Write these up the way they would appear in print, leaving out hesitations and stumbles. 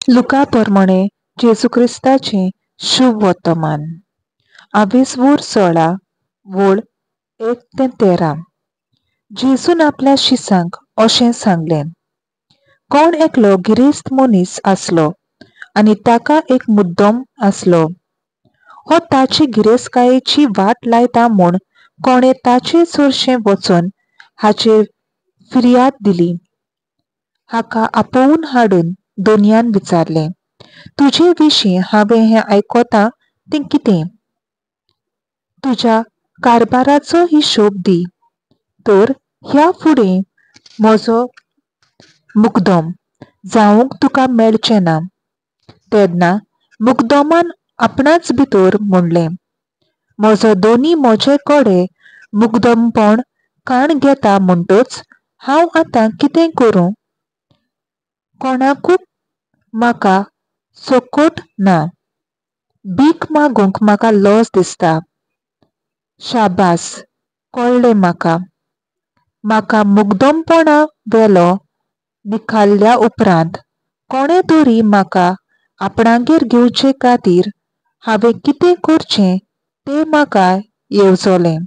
लुका प्रमाणे जेजू क्रिस्ताचे शुभ वर्तमान 22:16 वोळ 1-13. जेजून आपल्या शिसांक अशें सांगलें, कोण एकलो गिरेस्त मनीस आसलो आनी ताका एक मुद्दम आसलो. हो ताची गिरेस्तकायेची वाट लायता म्हूण कोणें ताचे चडशें वचून हाचेर फिर्याद दिली. हाका आपोवन हाडून दोनयान विचारलें, तुजे विशीं हांवें हें आयकोतां तें कितें? तुज्या कारबाराचो हिशोब दी, तर ह्या फुडें म्हजो मुकदम जावंक तुका मेळचें ना. तेन्ना मुकदमान आपणाच भितर म्हणलें, म्हजो दोनी म्हजे कडे मुकदमपण काण घेता म्हणटच हांव आतां कितें करूं? कोणाकूच म्हाका सोकोट ना. भीक मागूंक म्हाका लज दिसता. शाबास, कळ्ळें म्हाका. म्हाका मुकदमपणा वेलो निखालल्या उपरांत कोणें तरी म्हाका आपणागेर घेवचे खातीर हांवें कितें करचें तें म्हाका येवजोलें.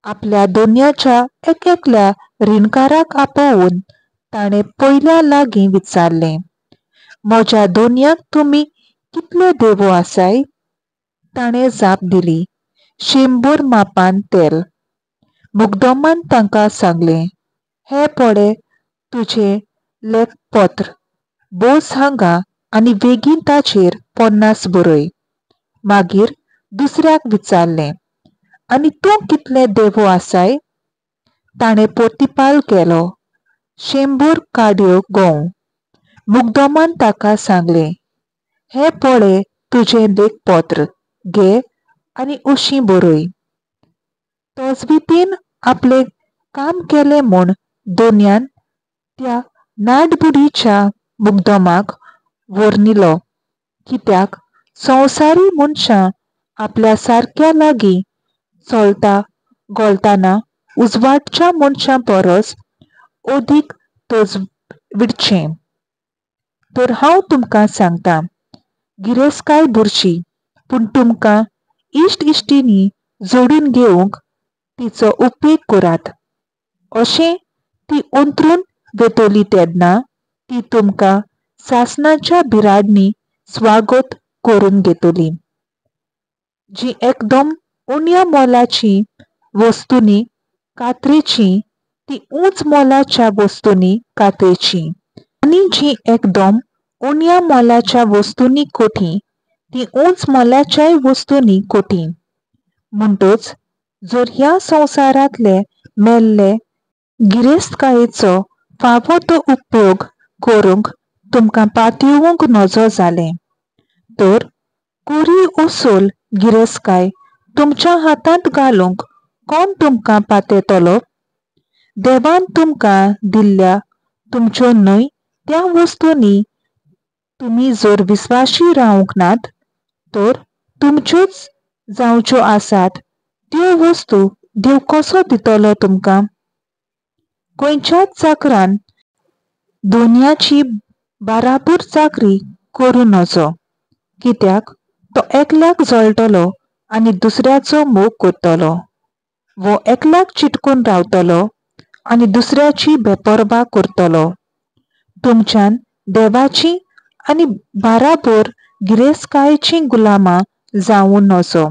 आपल्या दोनयाच्या एकल्या रिणकाराक आपोवन ताणें पयल्या लागीं विचारलें, म्हज्या दोनयाक तुमी कितले देवो आसाय? ताणें जाप दिली, 100 मापान तेल. मुकदमान तांकां सांगलें, हे पळय तुजें लेखपत्र, बोस हांगा आनी बेगीन ताचेर 50 बरय. मागीर दुसऱ्याक विचारलें, आनी तूं कितले देवो आसाय? ताणें प्रतिपाल केलो, 100 काड्यो गंव. मुकदमान ताका सांगलें, हे पळय तुजें लेखपत्र, घे आनी उशीं बरय. तोजवीतीन आपलें काम केलें म्हूण दोनयान त्या नाडबुडीच्या मुकदमाक व्हरनिलो, कित्याक संवसारी मनशां आपल्या सारक्या लागीं चलता घोळताना उजवाडच्या मनशां परस अदीक तोजविडचें. तर हांव तुमकां सांगतां, गिरेस्तकाय बरशी, पूण तुमकां इश्ट इश्टिणी जोडून घेवंक तिचो उपेग करात. अशें ती अंतरून वेतली तेन्ना ती तुमकां सासणाच्या बिराडनी स्वागत करून घेतली. जी एकदम उण्या मोलाची वस्तूंनी कातरेची ती उंच मोलाच्या वस्तूंनी कातरेची, आनी जी एकदम उण्या मोलाच्या वस्तूंनी कोठी ती उंच मोलाच्या वस्तूंनी कोठी. म्हणटच जर ह्या संवसारांतले मेल्ले गिरेस्तकायेचो फावो तो उपयोग करूंक तुमकां पातयेवंक नजो जालें, तर कोरी असूल गिरेस्तकाय तुमच्या हातांत घालूंक कोण तुमकां पातयतलो? देवान तुमकां दिल्ल्या तुमच्यो न्हय त्या वस्तूंनी तुमी जर विस्वाशी रावंक नात, तर तुमच्योच जावच्यो आसात त्यो वस्तू देव कसो दितलो तुमकां? खंयच्याच चाकरान दोनयाची बाराबर चाकरी करूं नजो, कित्याक तो एकल्याक जळटलो आनी दुसऱ्याचो मोग करतलो, वो एकल्याक चिटकून रावतलो आनी दुसऱ्याची बेपरवा करतलो. तुमच्यान देवाची आनी बाराबर गिरेस्तकायेची गुलामां जावूं नजो.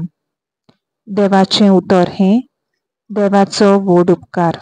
देवाचें उतर हें, देवाचो व्हड उपकार.